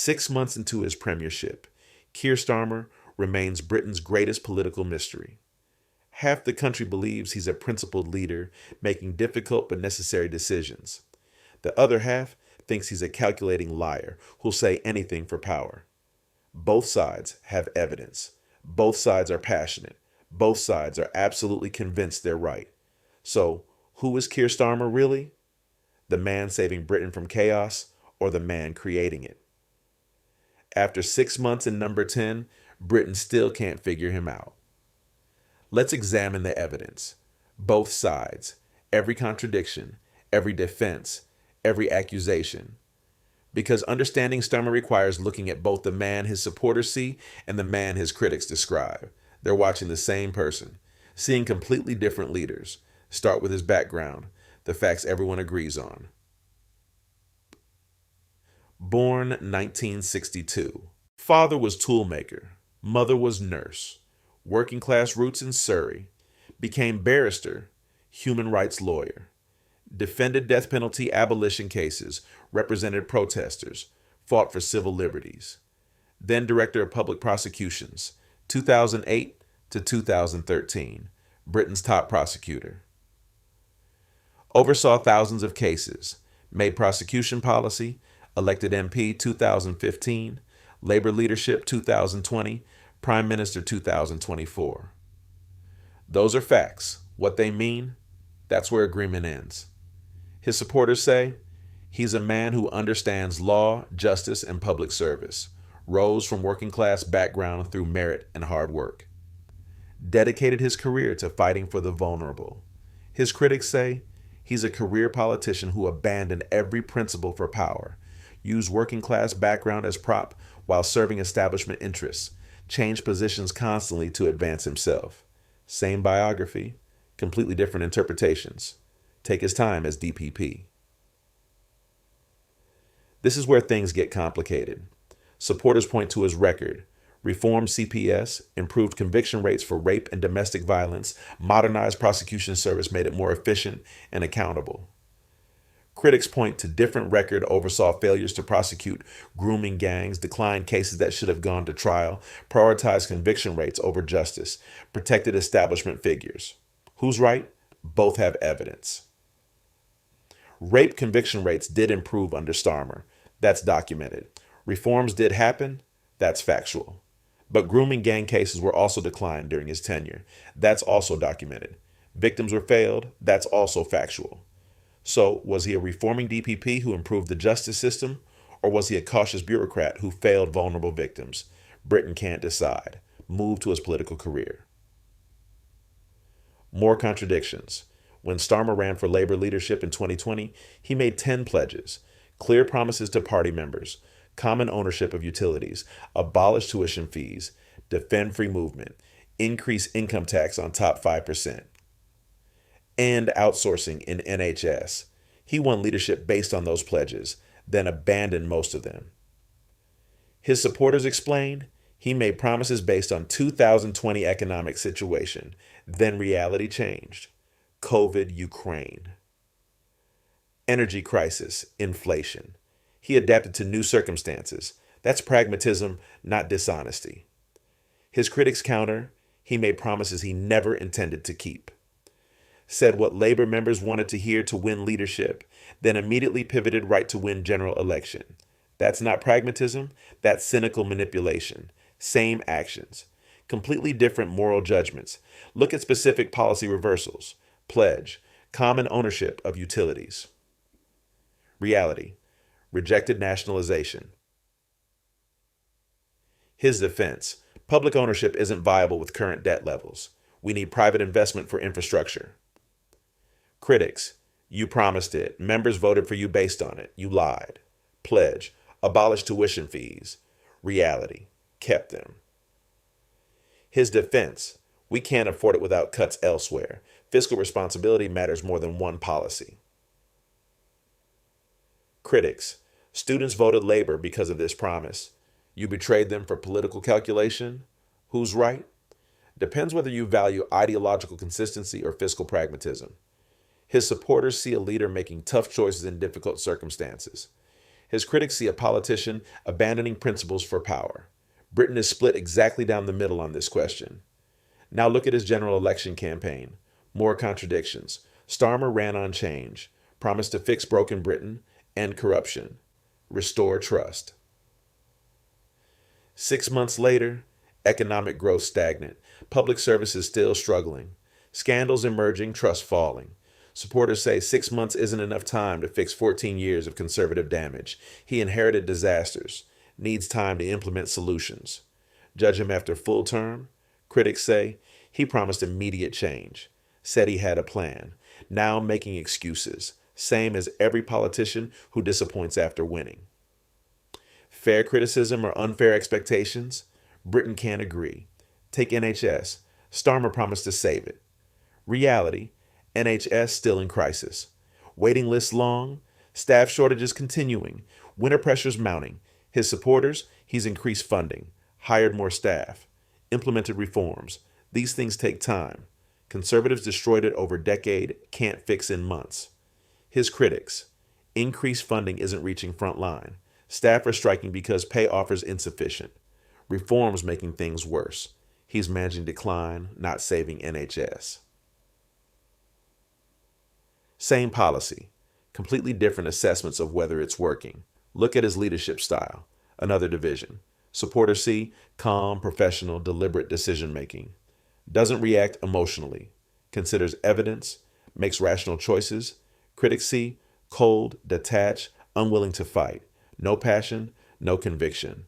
6 months into his premiership, Keir Starmer remains Britain's greatest political mystery. Half the country believes he's a principled leader making difficult but necessary decisions. The other half thinks he's a calculating liar who'll say anything for power. Both sides have evidence. Both sides are passionate. Both sides are absolutely convinced they're right. So, who is Keir Starmer really? The man saving Britain from chaos or the man creating it? After 6 months in number 10, Britain still can't figure him out. Let's examine the evidence. Both sides, every contradiction, every defense, every accusation. Because understanding Starmer requires looking at both the man his supporters see and the man his critics describe. They're watching the same person, seeing completely different leaders. Start with his background, the facts everyone agrees on. Born 1962. Father was toolmaker. Mother was nurse. Working class roots in Surrey. Became barrister, human rights lawyer. Defended death penalty abolition cases, represented protesters, fought for civil liberties. Then director of public prosecutions, 2008 to 2013, Britain's top prosecutor. Oversaw thousands of cases, made prosecution policy, elected MP 2015, Labor leadership 2020, Prime Minister 2024. Those are facts. What they mean, that's where agreement ends. His supporters say, he's a man who understands law, justice, and public service, rose from working class background through merit and hard work, dedicated his career to fighting for the vulnerable. His critics say, he's a career politician who abandoned every principle for power, used working class background as prop while serving establishment interests, changed positions constantly to advance himself. Same biography, completely different interpretations. Take his time as DPP. This is where things get complicated. Supporters point to his record: reformed CPS, improved conviction rates for rape and domestic violence, modernized prosecution service, made it more efficient and accountable. Critics point to different record, oversaw failures to prosecute grooming gangs, declined cases that should have gone to trial, prioritized conviction rates over justice, protected establishment figures. Who's right? Both have evidence. Rape conviction rates did improve under Starmer. That's documented. Reforms did happen. That's factual. But grooming gang cases were also declined during his tenure. That's also documented. Victims were failed. That's also factual. So, was he a reforming DPP who improved the justice system, or was he a cautious bureaucrat who failed vulnerable victims? Britain can't decide. Move to his political career. More contradictions. When Starmer ran for Labor leadership in 2020, he made 10 pledges, clear promises to party members, common ownership of utilities, abolish tuition fees, defend free movement, increase income tax on top 5%, and outsourcing in NHS. He won leadership based on those pledges, then abandoned most of them. His supporters explained he made promises based on 2020 economic situation, then reality changed. COVID, Ukraine. Energy crisis, inflation. He adapted to new circumstances. That's pragmatism, not dishonesty. His critics counter, he made promises he never intended to keep. Said what Labor members wanted to hear to win leadership, then immediately pivoted right to win general election. That's not pragmatism, that's cynical manipulation. Same actions. Completely different moral judgments. Look at specific policy reversals. Pledge, common ownership of utilities. Reality, rejected nationalization. His defense, public ownership isn't viable with current debt levels. We need private investment for infrastructure. Critics, you promised it. Members voted for you based on it. You lied. Pledge, abolish tuition fees. Reality, kept them. His defense, we can't afford it without cuts elsewhere. Fiscal responsibility matters more than one policy. Critics, students voted Labor because of this promise. You betrayed them for political calculation. Who's right? Depends whether you value ideological consistency or fiscal pragmatism. His supporters see a leader making tough choices in difficult circumstances. His critics see a politician abandoning principles for power. Britain is split exactly down the middle on this question. Now look at his general election campaign. More contradictions. Starmer ran on change, promised to fix broken Britain, end corruption, restore trust. 6 months later, economic growth stagnant, public services still struggling, scandals emerging, trust falling. Supporters say 6 months isn't enough time to fix 14 years of conservative damage. He inherited disasters, needs time to implement solutions. Judge him after full term? Critics say he promised immediate change, said he had a plan, now making excuses, same as every politician who disappoints after winning. Fair criticism or unfair expectations? Britain can't agree. Take NHS. Starmer promised to save it. Reality, NHS still in crisis. Waiting lists long, staff shortages continuing, winter pressures mounting. His supporters, he's increased funding, hired more staff, implemented reforms. These things take time. Conservatives destroyed it over a decade, can't fix in months. His critics, increased funding isn't reaching front line. Staff are striking because pay offers insufficient. Reforms making things worse. He's managing decline, not saving NHS. Same policy, completely different assessments of whether it's working. Look at his leadership style, another division. Supporters see calm, professional, deliberate decision making. Doesn't react emotionally, considers evidence, makes rational choices. Critics see cold, detached, unwilling to fight. No passion, no conviction.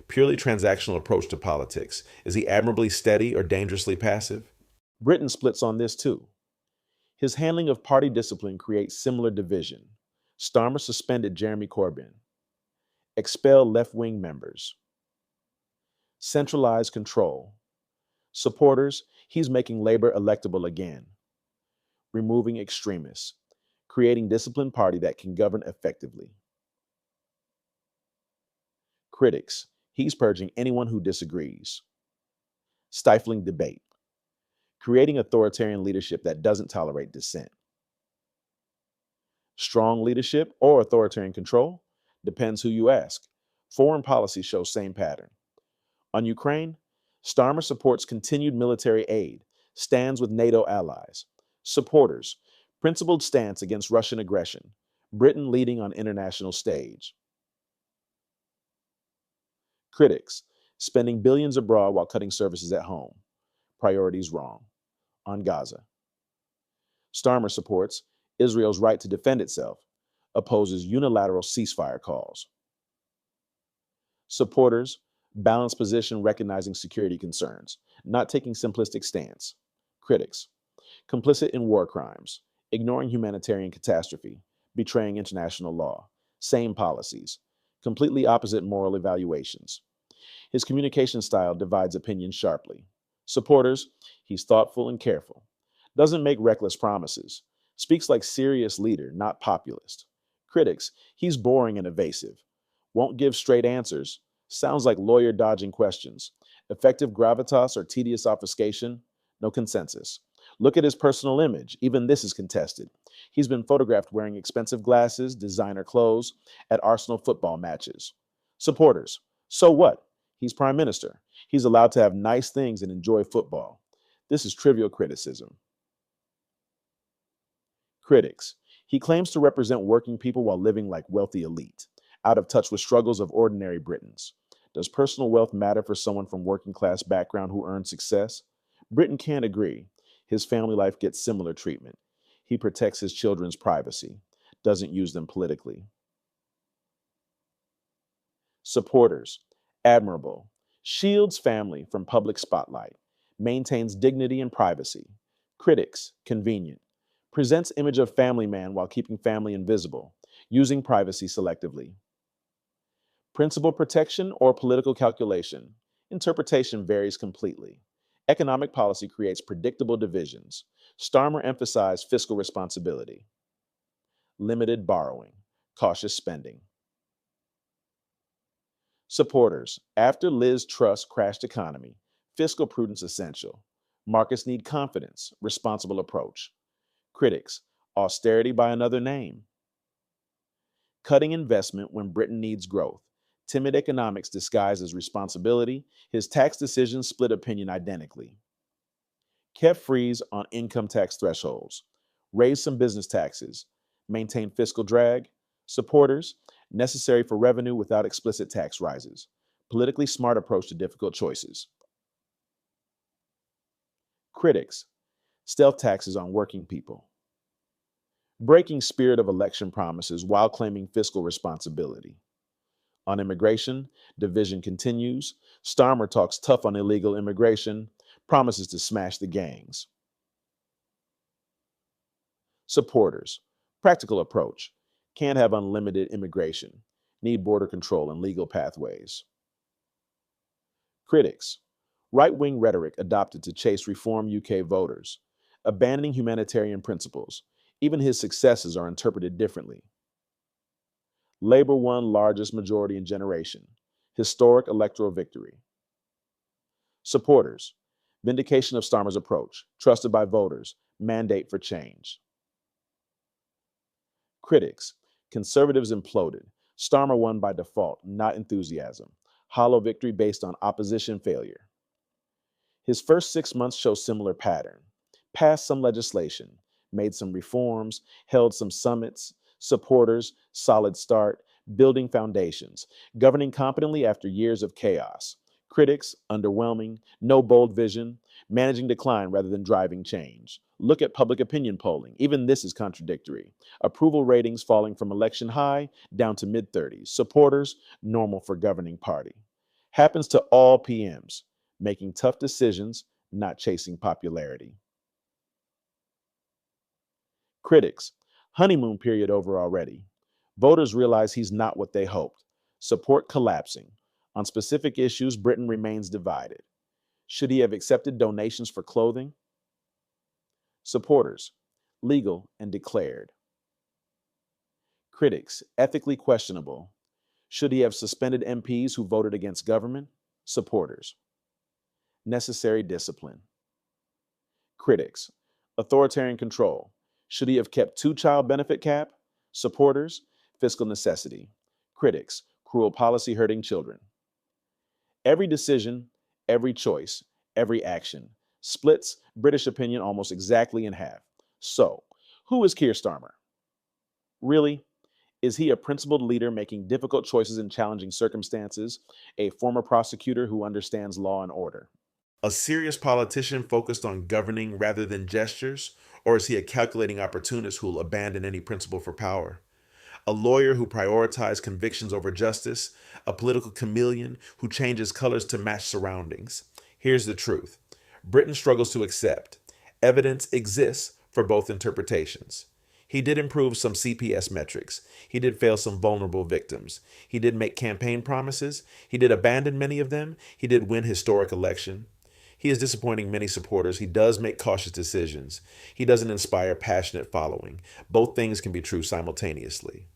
Purely transactional approach to politics. Is he admirably steady or dangerously passive? Britain splits on this too. His handling of party discipline creates similar division. Starmer suspended Jeremy Corbyn, expelled left-wing members, centralized control. Supporters, he's making Labour electable again, removing extremists, creating disciplined party that can govern effectively. Critics, he's purging anyone who disagrees, stifling debate, creating authoritarian leadership that doesn't tolerate dissent. Strong leadership or authoritarian control depends who you ask. Foreign policy shows same pattern. On Ukraine, Starmer supports continued military aid, stands with NATO allies. Supporters, principled stance against Russian aggression, Britain leading on international stage. Critics, spending billions abroad while cutting services at home. Priorities wrong. On Gaza. Starmer supports Israel's right to defend itself, opposes unilateral ceasefire calls. Supporters, balanced position recognizing security concerns, not taking simplistic stance. Critics, complicit in war crimes, ignoring humanitarian catastrophe, betraying international law. Same policies, completely opposite moral evaluations. His communication style divides opinions sharply. Supporters, he's thoughtful and careful. Doesn't make reckless promises. Speaks like serious leader, not populist. Critics, he's boring and evasive. Won't give straight answers. Sounds like lawyer dodging questions. Effective gravitas or tedious obfuscation? No consensus. Look at his personal image. Even this is contested. He's been photographed wearing expensive glasses, designer clothes, at Arsenal football matches. Supporters, so what? He's prime minister. He's allowed to have nice things and enjoy football. This is trivial criticism. Critics, he claims to represent working people while living like wealthy elite, out of touch with struggles of ordinary Britons. Does personal wealth matter for someone from working class background who earns success? Britain can't agree. His family life gets similar treatment. He protects his children's privacy, doesn't use them politically. Supporters, admirable, shields family from public spotlight, maintains dignity and privacy. Critics, convenient, presents image of family man while keeping family invisible, using privacy selectively. Principal protection or political calculation? Interpretation varies completely. Economic policy creates predictable divisions. Starmer emphasized fiscal responsibility. Limited borrowing, cautious spending. Supporters, after Liz Truss crashed economy, fiscal prudence essential. Markets need confidence, responsible approach. Critics, austerity by another name. cutting investment when Britain needs growth, timid economics disguised as responsibility, his tax decisions split opinion identically. Kept freeze on income tax thresholds, raised some business taxes, maintained fiscal drag, supporters, necessary for revenue without explicit tax rises, politically smart approach to difficult choices. Critics, stealth taxes on working people, breaking spirit of election promises while claiming fiscal responsibility. On immigration, division continues. Starmer talks tough on illegal immigration, promises to smash the gangs. Supporters, practical approach, can't have unlimited immigration, need border control and legal pathways. Critics, right-wing rhetoric adopted to chase Reform UK voters, abandoning humanitarian principles. Even his successes are interpreted differently. Labour won largest majority in generation, historic electoral victory. Supporters, vindication of Starmer's approach, trusted by voters, mandate for change. Critics, conservatives imploded, Starmer won by default, not enthusiasm, hollow victory based on opposition failure. His first 6 months show similar pattern. Passed some legislation, made some reforms, held some summits, supporters, solid start, building foundations, governing competently after years of chaos. Critics, underwhelming, no bold vision, managing decline rather than driving change. Look at public opinion polling. Even this is contradictory. Approval ratings falling from election high down to mid-30s. Supporters, normal for governing party. Happens to all PMs, making tough decisions, not chasing popularity. Critics, honeymoon period over already. Voters realize he's not what they hoped. Support collapsing. On specific issues, Britain remains divided. Should he have accepted donations for clothing? Supporters, legal and declared. Critics, ethically questionable. Should he have suspended MPs who voted against government? Supporters, necessary discipline. Critics, authoritarian control. Should he have kept two-child benefit cap? Supporters, fiscal necessity. Critics, cruel policy hurting children. Every decision, every choice, every action splits British opinion almost exactly in half. So, who is Keir Starmer? Really? Is he a principled leader making difficult choices in challenging circumstances, a former prosecutor who understands law and order? A serious politician focused on governing rather than gestures? Or is he a calculating opportunist who will abandon any principle for power? A lawyer who prioritizes convictions over justice? A political chameleon who changes colors to match surroundings? Here's the truth. Britain struggles to accept. Evidence exists for both interpretations. He did improve some CPS metrics. He did fail some vulnerable victims. He did make campaign promises. He did abandon many of them. He did win historic election. He is disappointing many supporters. He does make cautious decisions. He doesn't inspire passionate following. Both things can be true simultaneously.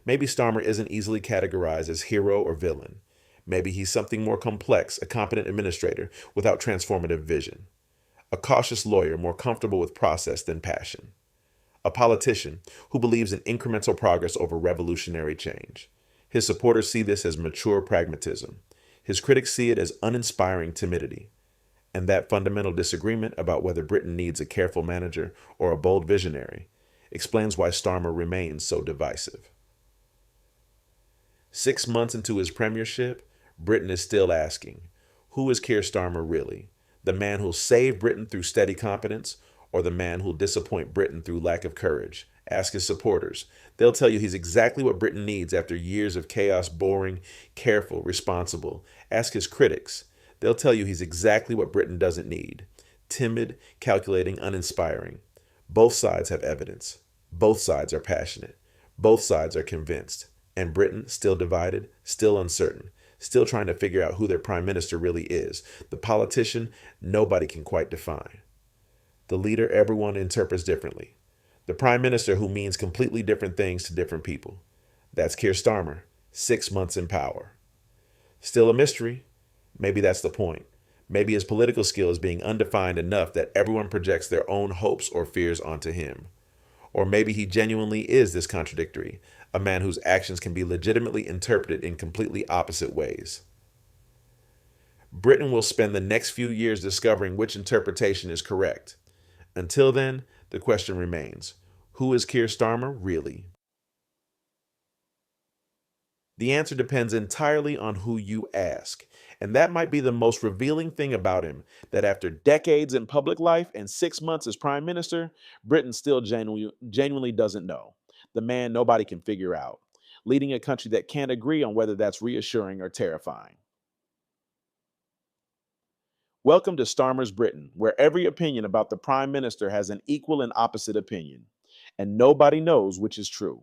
Maybe Starmer isn't easily categorized as hero or villain. Maybe he's something more complex, a competent administrator without transformative vision. A cautious lawyer more comfortable with process than passion. A politician who believes in incremental progress over revolutionary change. His supporters see this as mature pragmatism. His critics see it as uninspiring timidity. And that fundamental disagreement about whether Britain needs a careful manager or a bold visionary explains why Starmer remains so divisive. 6 months into his premiership, Britain is still asking, who is Keir Starmer really? The man who'll save Britain through steady competence, or the man who'll disappoint Britain through lack of courage? Ask his supporters. They'll tell you he's exactly what Britain needs after years of chaos, boring, careful, responsible. Ask his critics. They'll tell you he's exactly what Britain doesn't need. Timid, calculating, uninspiring. Both sides have evidence. Both sides are passionate. Both sides are convinced. And Britain, still divided, still uncertain, still trying to figure out who their prime minister really is. The politician nobody can quite define. The leader everyone interprets differently. The prime minister who means completely different things to different people. That's Keir Starmer, 6 months in power. Still a mystery? Maybe that's the point. Maybe his political skill is being undefined enough that everyone projects their own hopes or fears onto him. Or maybe he genuinely is this contradictory, a man whose actions can be legitimately interpreted in completely opposite ways. Britain will spend the next few years discovering which interpretation is correct. Until then, the question remains, who is Keir Starmer really? The answer depends entirely on who you ask. And that might be the most revealing thing about him, that after decades in public life and 6 months as prime minister, Britain still genuinely doesn't know. The man nobody can figure out, leading a country that can't agree on whether that's reassuring or terrifying. Welcome to Starmer's Britain, where every opinion about the prime minister has an equal and opposite opinion, and nobody knows which is true.